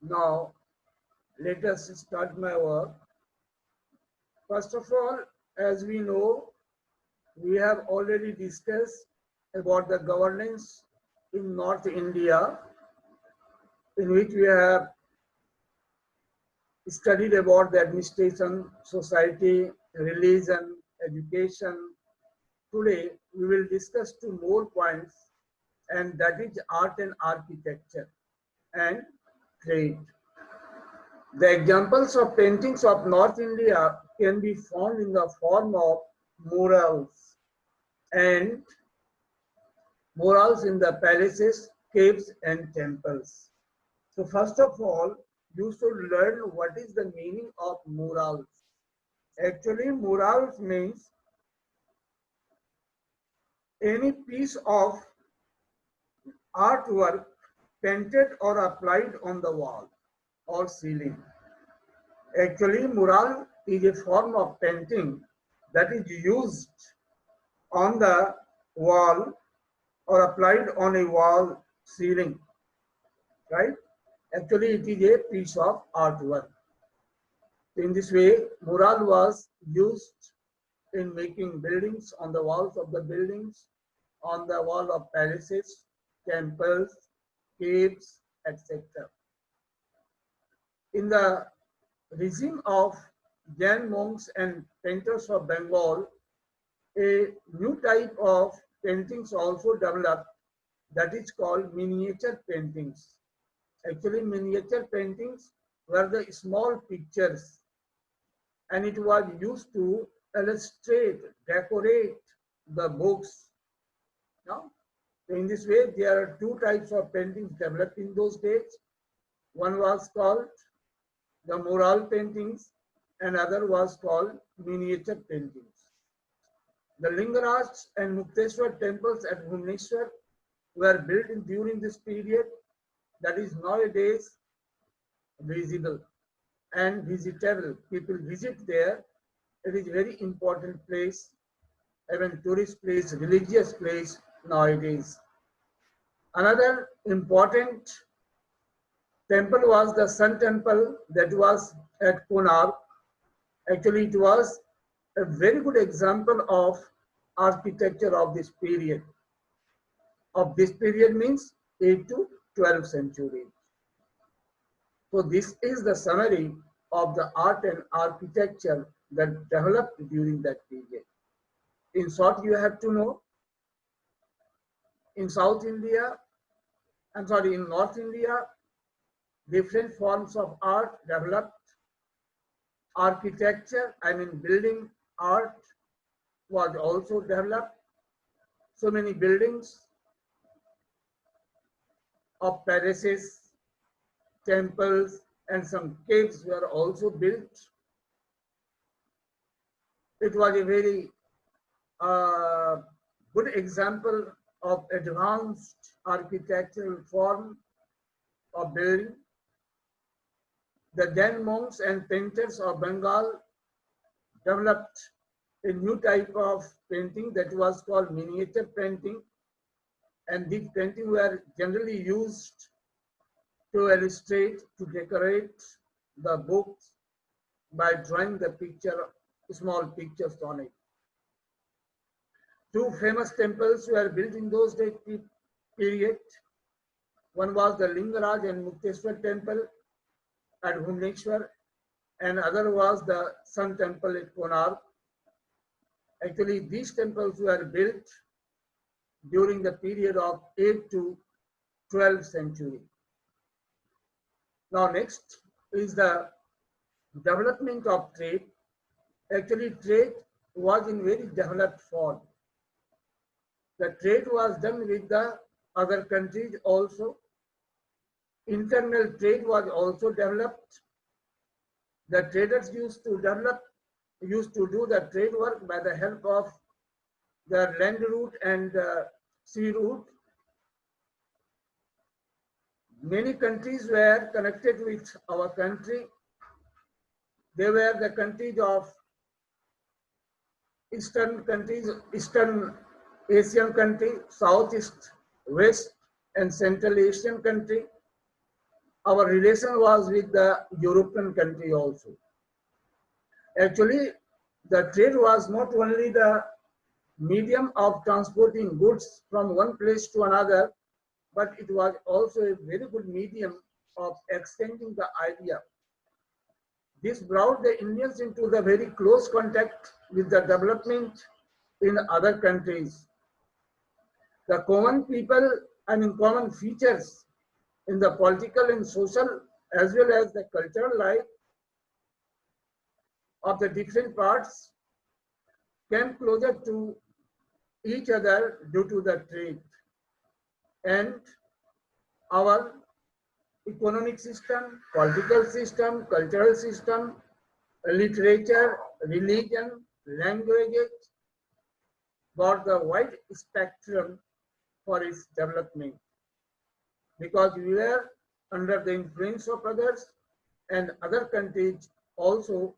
Now, let us start my work. First of all, as we know, we have already discussed about the governance in North India, in which we have studied about the administration, society, religion, education. Today, we will discuss two more points, and that is art and architecture and trade. The examples of paintings of North India can be found in the form of murals and murals in the palaces, caves, and temples. So first of all, you should learn what is the meaning of murals. Actually, murals means any piece of artwork painted or applied on the wall or ceiling. Actually, mural is a form of painting that is used on the wall or applied on a wall ceiling, right? Actually, it is a piece of artwork. In this way, mural was used in making buildings on the walls of the buildings, on the wall of palaces, temples, caves, etc. In the regime of Jain monks and painters of Bengal, a new type of paintings also developed that is called miniature paintings. Actually, miniature paintings were the small pictures, and it was used to illustrate, decorate the books. Now, in this way, there are two types of paintings developed in those days. One was called the mural paintings, and other was called miniature paintings. The Lingaraj and Mukteswar temples at Bhubaneswar were built during this period that is nowadays visible and visitable. People visit there. It is a very important place, even tourist place, religious place nowadays. Another important temple was the Sun Temple that was at Konark. Actually, it was a very good example of architecture of this period. Of this period means 8th to 12th century. So this is the summary of the art and architecture that developed during that period. In short, you have to know in South India, in North India, different forms of art developed. Architecture, building art was also developed. So many buildings of palaces, temples, and some caves were also built. It was a very good example of advanced architectural form of building. The Jain monks and painters of Bengal developed a new type of painting that was called miniature painting, and these paintings were generally used to illustrate, to decorate the books by drawing the picture, small pictures on it. Two famous temples were built in those days period. One was the Lingaraj and Mukteswar temple at Bhubaneswar, and other was the Sun temple at Konark. Actually, these temples were built during the period of 8th to 12th century. Now next is the development of trade. Actually, trade was in very developed form. The trade was done with the other countries also. Internal trade was also developed. The traders used to do the trade work by the help of the land route and sea route. Many countries were connected with our country. They were the countries of Eastern countries, Eastern Asian country, Southeast, West, and Central Asian country. our relation was with the European country also. Actually, the trade was not only the medium of transporting goods from one place to another, but it was also a very good medium of extending the idea. This brought the Indians into the very close contact with the development in other countries. The common people, common features in the political and social as well as the cultural life of the different parts came closer to each other due to the trade. And our economic system, political system, cultural system, literature, religion, languages got the wide spectrum for its development because we were under the influence of others and other countries also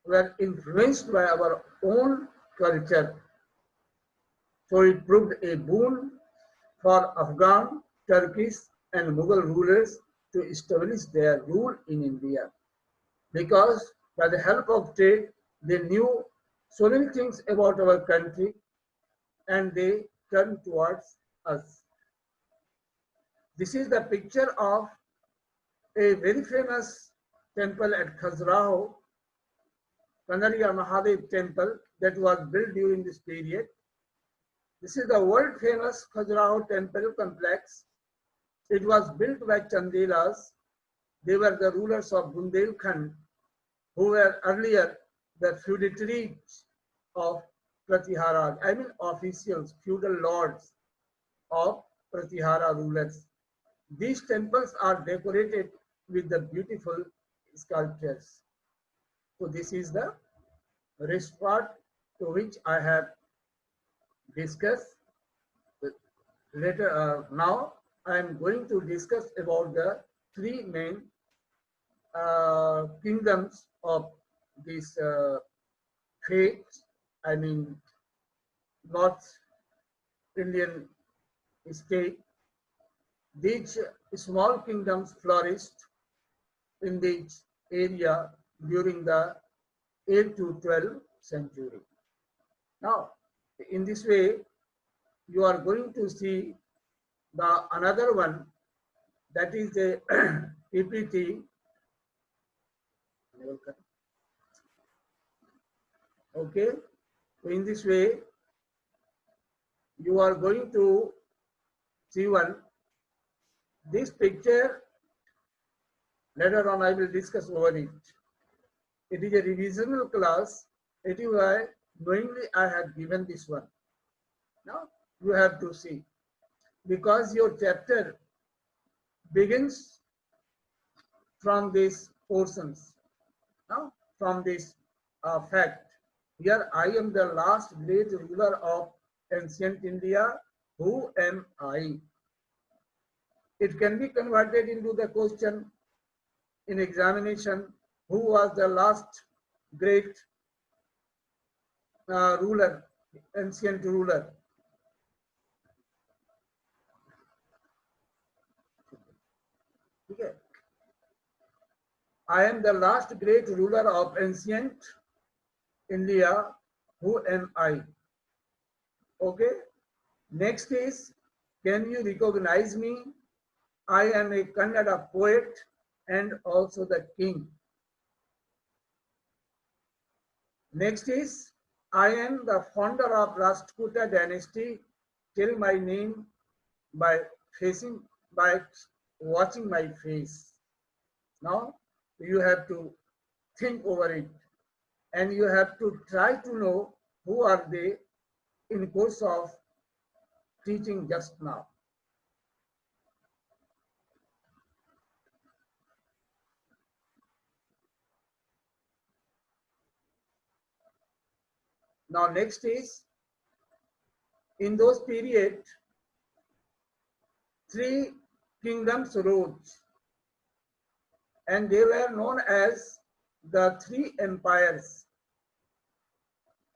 were influenced by our own culture. So it proved a boon for Afghan, Turkish and Mughal rulers to establish their rule in India because by the help of trade they knew so many things about our country and they turned towards us. This is the picture of a very famous temple at Khajuraho, Kanariya Mahadev temple that was built during this period. This is the world famous Khajuraho temple complex. It was built by Chandelas. They were the rulers of Bundelkhand who were earlier the feudatories of Pratihara, officials, feudal lords of Pratihara rulers. These temples are decorated with the beautiful sculptures. So this is the rest part to which I have discussed. Later, now I am going to discuss about the three main kingdoms of this faith, North Indian state. These small kingdoms flourished in this area during the 8th to 12th century. Now, in this way, you are going to see the another one that is a PPT. Okay, so in this way, you are going to see one. This picture, later on I will discuss over it. It is a revisional class. It is why knowingly I have given this one. Now you have to see because your chapter begins from these portions. Now from this fact. Here I am the last great ruler of ancient India. Who am I? It can be converted into the question in examination. Who was the last great ruler, ancient ruler? Okay. I am the last great ruler of ancient India. Who am I? Okay. Next is, can you recognize me? I am a Kannada poet and also the king. Next is, I am the founder of Rashtrakuta dynasty. Tell my name by watching my face. Now you have to think over it and you have to try to know who are they in course of teaching just now. Now next is, in those period, three kingdoms rose and they were known as the three empires.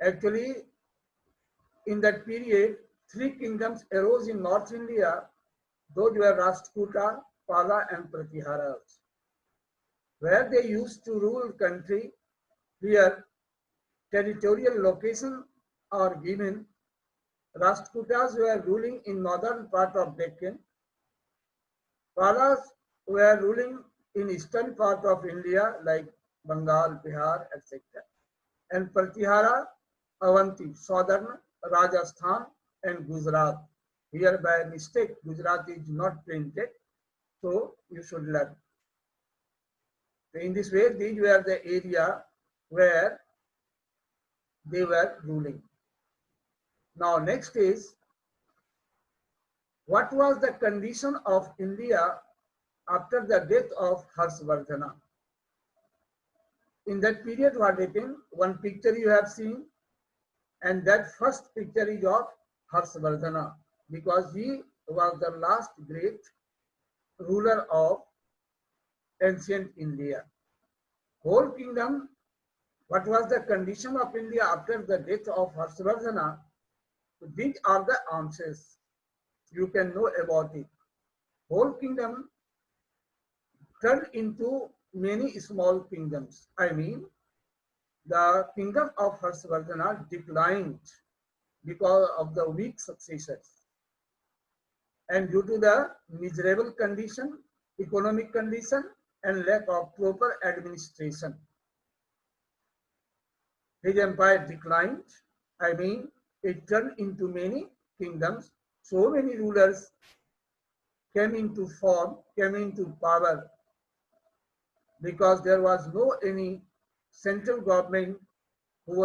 Actually, in that period, three kingdoms arose in North India. Those were Rashtrakuta, Pala and Pratiharas, where they used to rule country. Here, territorial location are given. Rashtrakutas were ruling in northern part of Deccan. Palas were ruling in eastern part of India like Bengal, Bihar, etc. And Pratihara, Avanti, southern Rajasthan and Gujarat. Here by mistake, Gujarat is not printed, so you should learn. In this way, these were the area where they were ruling. Now, next is, what was the condition of India after the death of Harshvardhana? In that period, what happened? One picture you have seen, and that first picture is of Harshvardhana, because he was the last great ruler of ancient India. Whole kingdom, what was the condition of India after the death of Harshvardhana? These are the answers you can know about it. Whole kingdom turned into many small kingdoms. I mean, the kingdom of Harshvardhana declined because of the weak successors. And due to the miserable condition, economic condition, and lack of proper administration, his empire declined. I mean, it turned into many kingdoms. So many rulers came into form, came into power, because there was no any central government who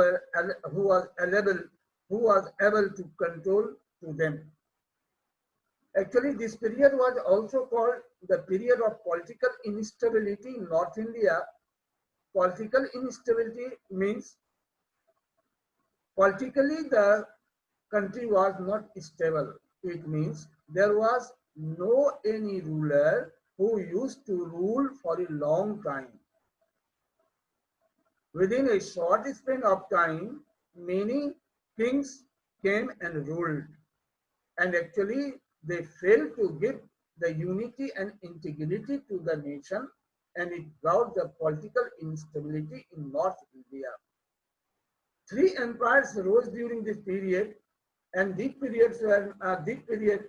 was able to control to them. Actually, this period was also called the period of political instability in North India. Political instability means politically the country was not stable. It means there was no any ruler who used to rule for a long time. Within a short span of time, many kings came and ruled. And actually, they failed to give the unity and integrity to the nation, and it brought the political instability in North India. Three empires rose during this period, and this period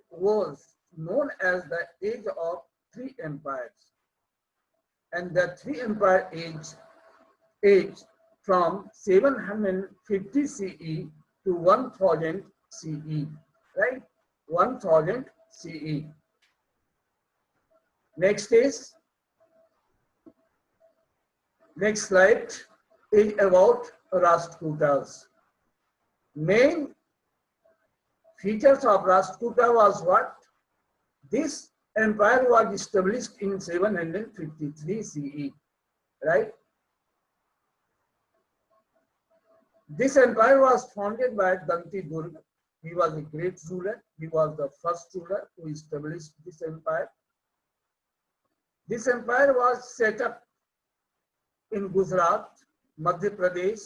was known as the age of three empires. And the three empire age from 750 CE to 1000 CE, right? 1000 CE. Next slide is about Rashtrakutas. Main features of Rashtrakuta was what? This empire was established in 753 CE, right? This empire was founded by Danti Durga. He was a great ruler. He was the first ruler who established this empire. This empire was set up in Gujarat, Madhya Pradesh,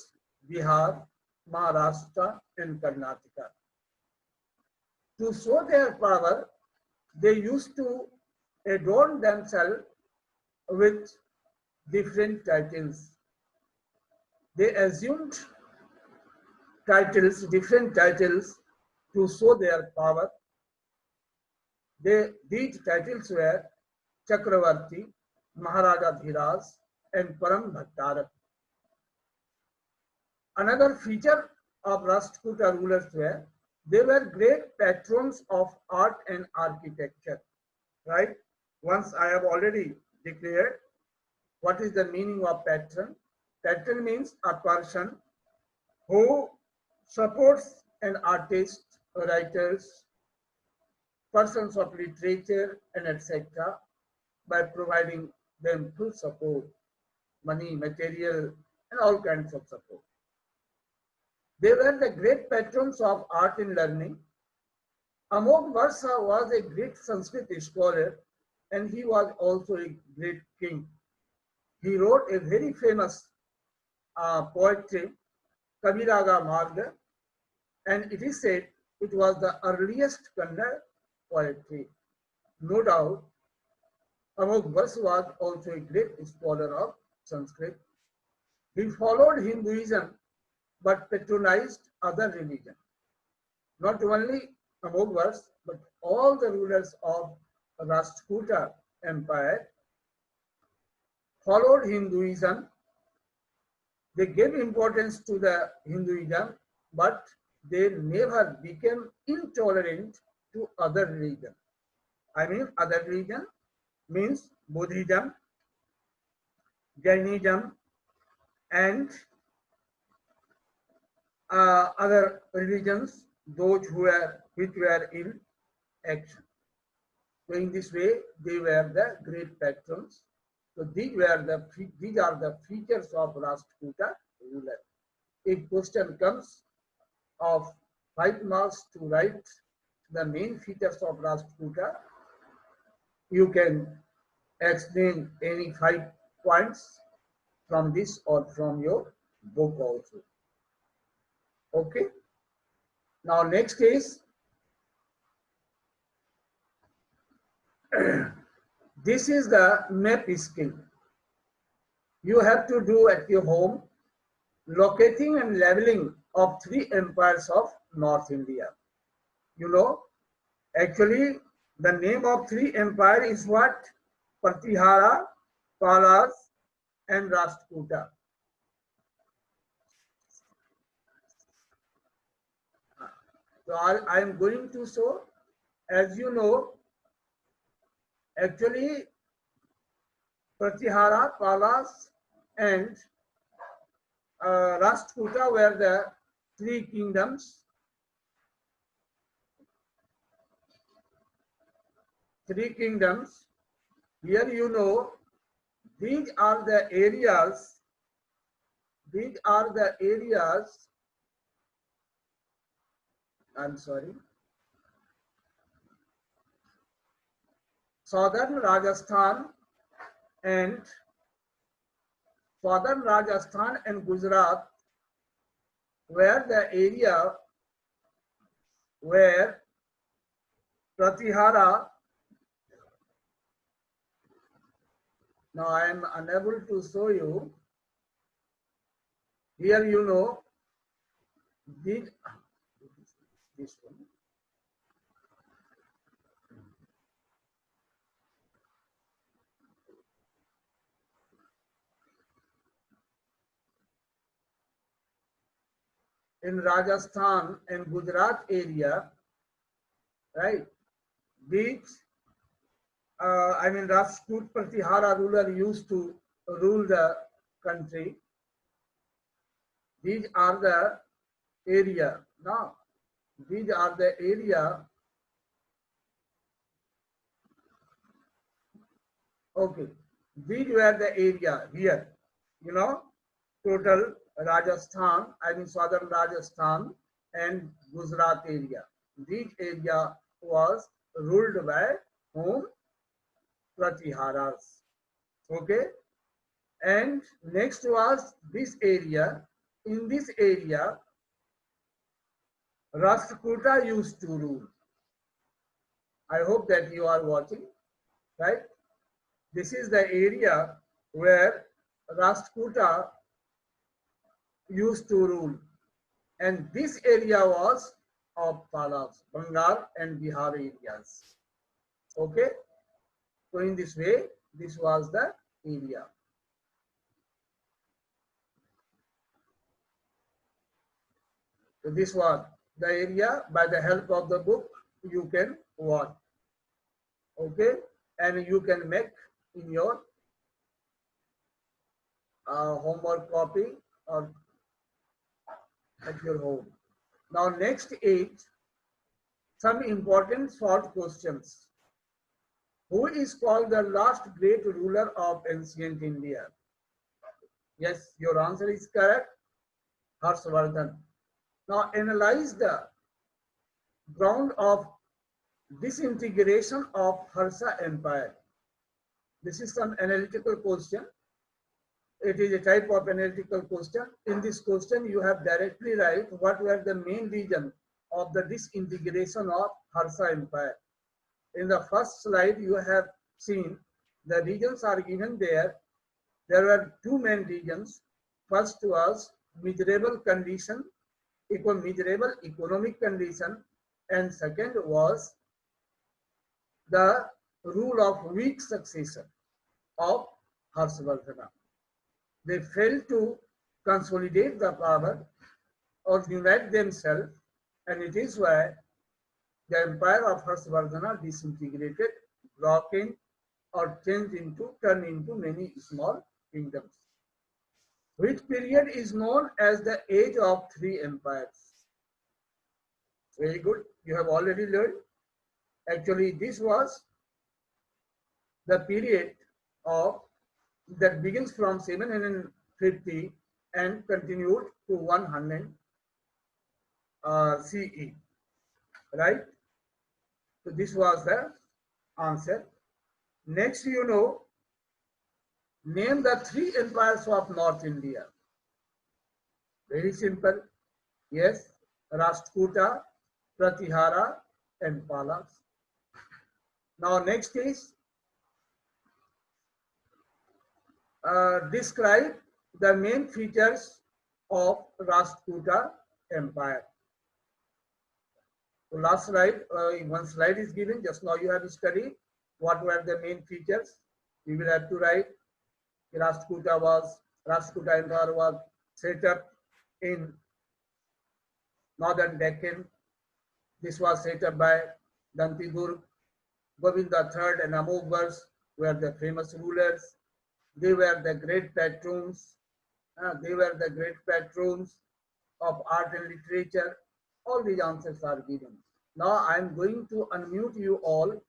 Bihar, Maharashtra, and Karnataka. To show their power, they used to adorn themselves with different titles. They assumed different titles to show their power. These titles were Chakravarti, Maharaja Dhiraj, and Param Bhattarak. Another feature of Rashtrakuta rulers were they were great patrons of art and architecture, right? Once I have already declared what is the meaning of patron. Patron means a person who supports an artist, writers, persons of literature, and etc. by providing them full support, money, material, and all kinds of support. They were the great patrons of art and learning. Amog Varsa was a great Sanskrit scholar, and he was also a great king. He wrote a very famous poetry, Kaviraga Marga, and it is said it was the earliest Kannada poetry. No doubt, Amoghvarsh was also a great scholar of Sanskrit. He followed Hinduism but patronized other religions. Not only Amoghvarsh, but all the rulers of Rashtrakuta Empire followed Hinduism. They gave importance to the Hinduism, but they never became intolerant to other religions. I mean, other religion means Buddhism, Jainism, and other religions, those which were in action. So in this way, they were the great patrons. So these are the features of Rashtrakuta ruler. If question comes of 5 marks to write the main features of Rashtrakuta, you can explain any 5 points from this or from your book also. Okay. Now next is this is the map skill. You have to do at your home, locating and leveling of 3 empires of North India. You know, actually the name of 3 empires is what? Pratihara, Palas, and Rashtrakuta. So I am going to show, as you know, actually Pratihara, Palas, and Rashtrakuta were the 3 kingdoms. 3 kingdoms. Here you know, these are the areas. These are the areas. I'm sorry. Southern Rajasthan and Gujarat were the area where Pratihara. Now I am unable to show you. Here you know, this one. In Rajasthan and Gujarat area, right? These, I mean, Rajput Pratihara ruler used to rule the country. These are the area. Now, these are the area. Okay, these were the area here. You know, total Rajasthan, I mean southern Rajasthan and Gujarat area. This area was ruled by whom? Pratiharas. Okay, and next was this area. In this area, Rashtrakuta used to rule. I hope that you are watching, right? This is the area where Rashtrakuta used to rule, and this area was of Palas, Bengal and Bihar areas. Okay, so in this way, this was the area. So this was the area. By the help of the book, you can watch. Okay, and you can make in your homework copy or at your home. Now next is some important short questions. Who is called the last great ruler of ancient India? Yes, your answer is correct. Harshvardhan. Now analyze the ground of disintegration of Harsha Empire. This is some analytical question. It is a type of analytical question. In this question, you have directly write what were the main reasons of the disintegration of Harsha Empire. In the first slide, you have seen The regions are given there. There were two main regions. First was miserable condition, miserable economic condition, and second was the rule of weak succession of Harshvardhana. They failed to consolidate the power or unite themselves, and it is why the empire of Harshvardhana disintegrated, broken, or turned into many small kingdoms. Which period is known as the age of three empires? Very good. You have already learned. Actually, this was the period of that begins from 750 and continued to 100 CE. Right? So this was the answer. Next, name the three empires of North India. Very simple. Yes, Rashtrakuta, Pratihara, and Palas. Now, next is describe the main features of Rashtrakuta Empire. So last slide, one slide is given. Just now you have studied what were the main features. You will have to write. Rashtrakuta Empire was set up in northern Deccan. This was set up by Dantidurg. Govind III and Amoghbars were the famous rulers. They were the great patrons. They were the great patrons of art and literature. All these answers are given. Now I am going to unmute you all.